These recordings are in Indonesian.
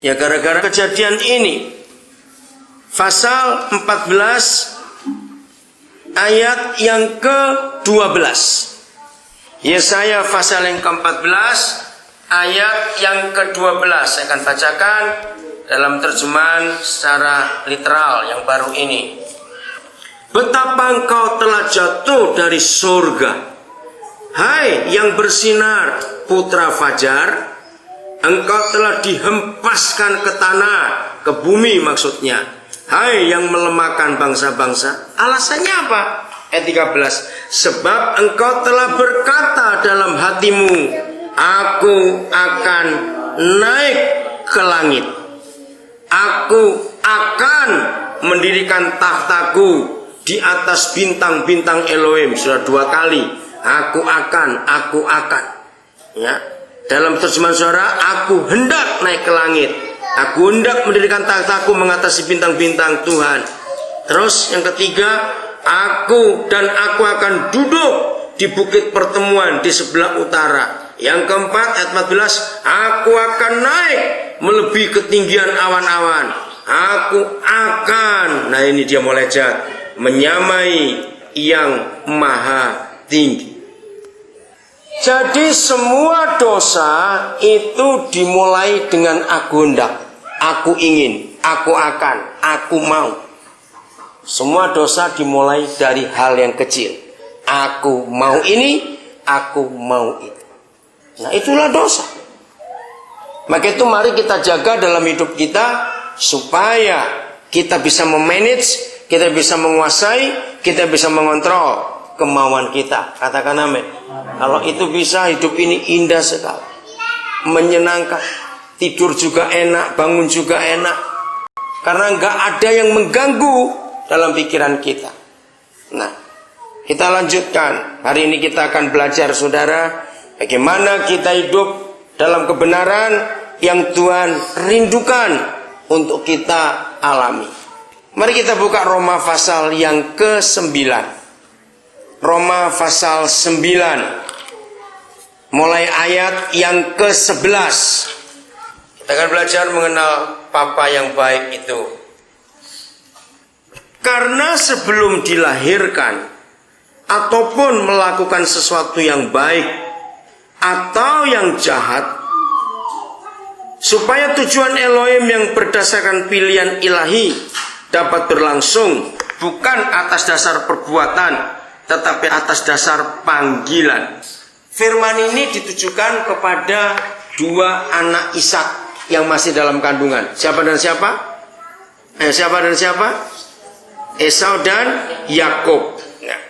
Ya gara-gara kejadian ini. Pasal 14 ayat yang ke-12. Yesaya pasal yang ke-14 ayat yang ke-12. Saya akan bacakan dalam terjemahan secara literal yang baru ini. Betapa engkau telah jatuh dari surga, hai yang bersinar putra fajar. Engkau telah dihempaskan ke tanah, ke bumi maksudnya, hai yang melemahkan bangsa-bangsa. Alasannya apa? Ayat 13. Sebab engkau telah berkata dalam hatimu, aku akan naik ke langit. Aku akan mendirikan tahtaku di atas bintang-bintang Elohim. Sudah 2 kali. Aku akan. Ya. Dalam terjemahan saudara, aku hendak naik ke langit. Aku hendak mendirikan tahtaku mengatasi bintang-bintang Tuhan. Terus yang ketiga, aku akan duduk di bukit pertemuan di sebelah utara. Yang keempat, ayat 14, aku akan naik melebihi ketinggian awan-awan. Aku akan, nah ini dia molejat, menyamai yang maha tinggi. Jadi semua dosa itu dimulai dengan aku hendak, aku ingin, aku akan, aku mau. Semua dosa dimulai dari hal yang kecil. Aku mau ini, aku mau itu. Nah itulah dosa. Maka itu mari kita jaga dalam hidup kita supaya kita bisa memanage, kita bisa menguasai, kita bisa mengontrol kemauan kita. Katakan amin. Kalau itu bisa, hidup ini indah sekali, menyenangkan, tidur juga enak, bangun juga enak, karena nggak ada yang mengganggu dalam pikiran kita. Nah, kita lanjutkan. Hari ini kita akan belajar, saudara, bagaimana kita hidup dalam kebenaran yang Tuhan rindukan untuk kita alami. Mari kita buka Roma pasal yang ke-9. Roma pasal 9 mulai ayat yang ke-11. Kita akan belajar mengenal Papa yang baik itu. Karena sebelum dilahirkan ataupun melakukan sesuatu yang baik atau yang jahat, supaya tujuan Elohim yang berdasarkan pilihan ilahi dapat berlangsung bukan atas dasar perbuatan, tetapi atas dasar panggilan. Firman ini ditujukan kepada 2 anak Ishak yang masih dalam kandungan. Siapa dan siapa? Siapa dan siapa? Esau dan Yakub. Nah,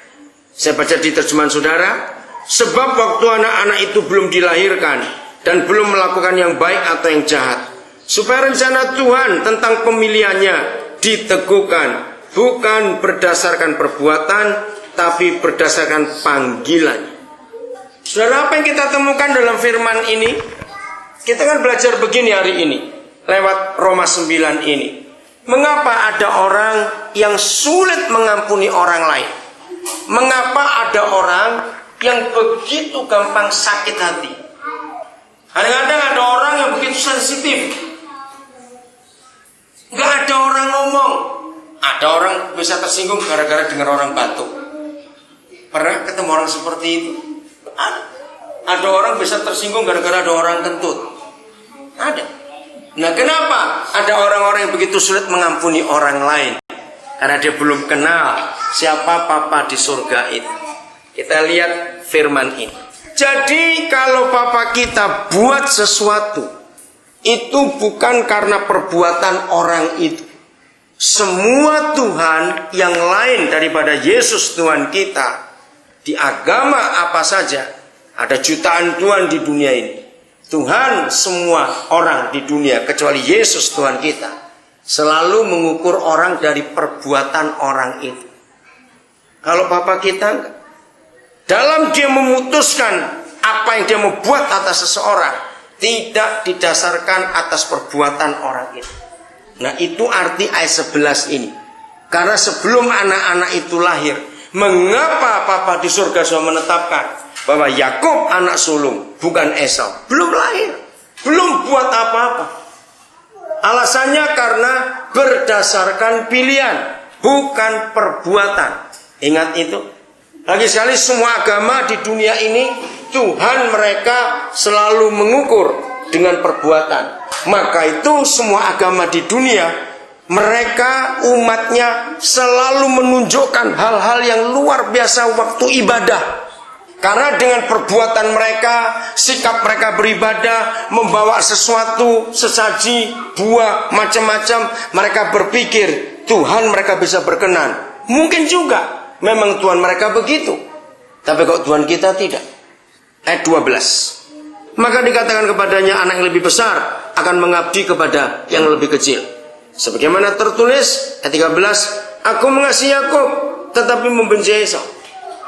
saya baca di terjemahan saudara. Sebab waktu anak-anak itu belum dilahirkan dan belum melakukan yang baik atau yang jahat, supaya rencana Tuhan tentang pemilihannya diteguhkan bukan berdasarkan perbuatan, tapi berdasarkan panggilan. Saudara, apa yang kita temukan dalam firman ini? Kita akan belajar begini hari ini lewat Roma 9 ini. Mengapa ada orang yang sulit mengampuni orang lain? Mengapa ada orang yang begitu gampang sakit hati? Kadang-kadang ada orang yang begitu sensitif. Gak ada orang ngomong. Ada orang bisa tersinggung gara-gara dengar orang batuk. Pernah ketemu orang seperti itu? Ada orang bisa tersinggung gara-gara ada orang kentut. Ada. Nah, kenapa ada orang-orang yang begitu sulit mengampuni orang lain? Karena dia belum kenal siapa Papa di surga itu. Kita lihat firman ini. Jadi kalau Papa kita buat sesuatu, itu bukan karena perbuatan orang itu. Semua Tuhan yang lain daripada Yesus Tuhan kita, di agama apa saja, ada jutaan Tuhan di dunia ini. Tuhan semua orang di dunia kecuali Yesus Tuhan kita selalu mengukur orang dari perbuatan orang itu. Kalau Papa kita dalam dia memutuskan apa yang dia mau buat atas seseorang, tidak didasarkan atas perbuatan orang itu. Nah, itu arti ayat 11 ini. Karena sebelum anak-anak itu lahir, mengapa Papa di surga sudah menetapkan bahwa Yakub anak sulung, bukan Esau? Belum lahir, belum buat apa-apa. Alasannya karena berdasarkan pilihan, bukan perbuatan. Ingat itu. Lagi sekali, semua agama di dunia ini Tuhan mereka selalu mengukur dengan perbuatan. Maka itu semua agama di dunia, mereka umatnya selalu menunjukkan hal-hal yang luar biasa waktu ibadah. Karena dengan perbuatan mereka, sikap mereka beribadah, membawa sesuatu, sesaji, buah, macam-macam, mereka berpikir Tuhan mereka bisa berkenan. Mungkin juga memang Tuhan mereka begitu, tapi kok Tuhan kita tidak. Ayat 12. Maka dikatakan kepadanya, anak yang lebih besar akan mengabdi kepada yang lebih kecil. Sebagaimana tertulis ayat 13, aku mengasihi Yakub tetapi membenci Esau.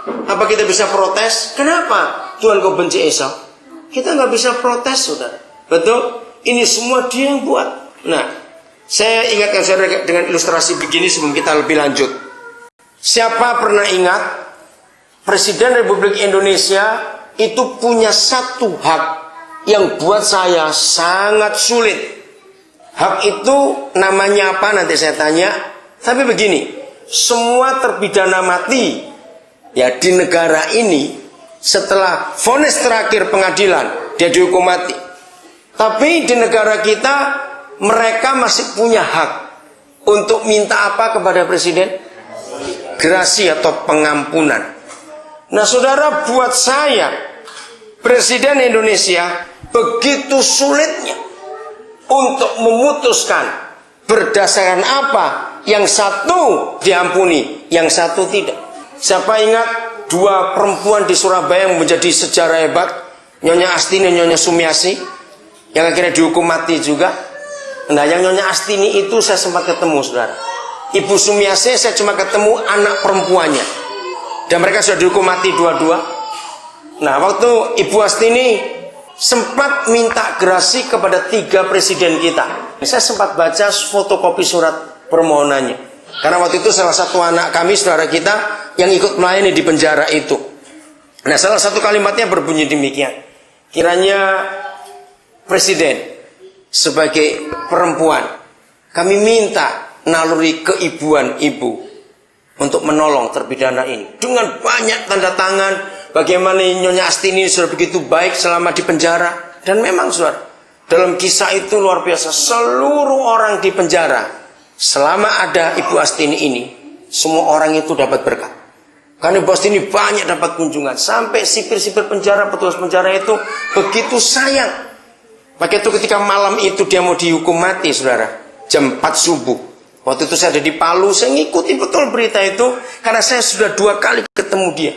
Apa kita bisa protes? Kenapa Tuhan kau benci Esau? Kita nggak bisa protes, saudara. Betul? Ini semua Dia yang buat. Nah, saya ingatkan saudara dengan ilustrasi begini sebelum kita lebih lanjut. Siapa pernah ingat Presiden Republik Indonesia itu punya satu hak yang buat saya sangat sulit. Hak itu namanya apa nanti saya tanya. Tapi begini, semua terpidana mati ya di negara ini setelah vonis terakhir pengadilan dia dihukum mati. Tapi di negara kita mereka masih punya hak untuk minta apa kepada presiden? Grasi atau pengampunan. Nah, saudara, buat saya Presiden Indonesia begitu sulitnya untuk memutuskan berdasarkan apa yang satu diampuni, yang satu tidak. Siapa ingat dua perempuan di Surabaya yang menjadi sejarah hebat, Nyonya Astini dan Nyonya Sumiasi, yang akhirnya dihukum mati juga? Nah, yang Nyonya Astini itu saya sempat ketemu, saudara. Ibu Sumiasi saya cuma ketemu anak perempuannya, dan mereka sudah dihukum mati dua-dua. Nah, waktu Ibu Astini sempat minta grasi kepada 3 presiden kita. Saya sempat baca fotokopi surat permohonannya, karena waktu itu salah satu anak kami, saudara kita, yang ikut melayani di penjara itu. Nah, salah satu kalimatnya berbunyi demikian. Kiranya presiden sebagai perempuan, kami minta naluri keibuan ibu untuk menolong terpidana ini. Dengan banyak tanda tangan, bagaimana Nyonya Astini sudah begitu baik selama di penjara. Dan memang, saudara, dalam kisah itu luar biasa. Seluruh orang di penjara, selama ada Ibu Astini ini, semua orang itu dapat berkat. Karena Ibu Astini banyak dapat kunjungan. Sampai sipir-sipir penjara, petugas penjara itu begitu sayang. Maka itu ketika malam itu dia mau dihukum mati, saudara, jam 4 subuh. Waktu itu saya ada di Palu, saya ngikuti betul berita itu, karena saya sudah 2 kali ketemu dia.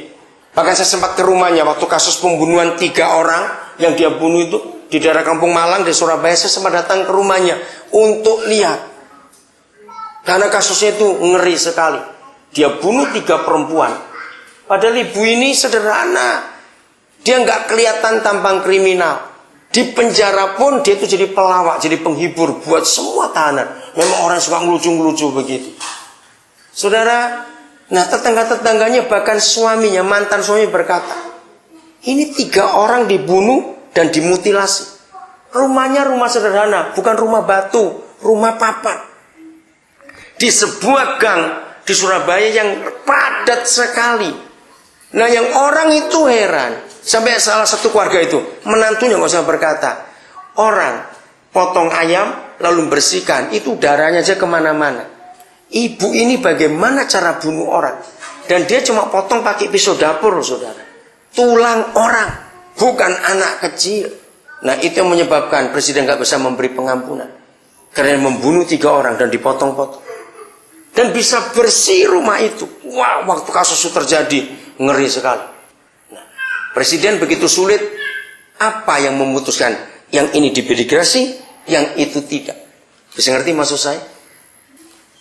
Bahkan saya sempat ke rumahnya waktu kasus pembunuhan 3 orang yang dia bunuh itu di daerah Kampung Malang di Surabaya. Saya sempat datang ke rumahnya untuk lihat, karena kasusnya itu ngeri sekali. Dia bunuh 3 perempuan, padahal ibu ini sederhana, dia nggak kelihatan tampang kriminal. Di penjara pun dia itu jadi pelawak, jadi penghibur buat semua tahanan. Memang orang suka ngelucu-ngelucu begitu, saudara. Nah, tetangga-tetangganya, bahkan suaminya, mantan suami berkata, ini 3 orang dibunuh dan dimutilasi. Rumahnya rumah sederhana, bukan rumah batu, rumah papan. Di sebuah gang di Surabaya yang padat sekali. Nah, yang orang itu heran. Sampai salah satu keluarga itu, menantunya nggak usah berkata, orang potong ayam lalu bersihkan, itu darahnya aja kemana-mana. Ibu ini bagaimana cara bunuh orang? Dan dia cuma potong pakai pisau dapur, saudara. Tulang orang, bukan anak kecil. Nah, itu yang menyebabkan presiden nggak bisa memberi pengampunan, karena membunuh 3 orang dan dipotong-potong. Dan bisa bersih rumah itu. Wah, waktu kasus itu terjadi, ngeri sekali. Presiden begitu sulit, apa yang memutuskan yang ini diberi grasi, yang itu tidak? Bisa ngerti maksud saya?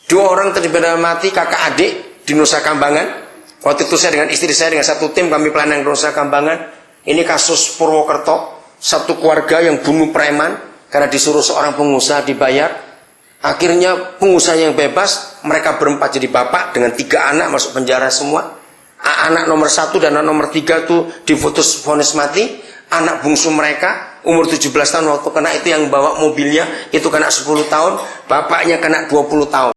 2 orang terpidana mati, kakak adik di Nusa Kambangan. Waktu itu saya dengan istri saya dengan satu tim, kami pelayanan di Nusa Kambangan. Ini kasus Purwokerto, satu keluarga yang bunuh preman karena disuruh seorang pengusaha dibayar. Akhirnya pengusaha yang bebas, mereka berempat jadi bapak dengan 3 anak masuk penjara semua. Anak nomor 1 dan anak nomor 3 itu diputus vonis mati. Anak bungsu mereka umur 17 tahun waktu kena itu yang bawa mobilnya itu kena 10 tahun, bapaknya kena 20 tahun.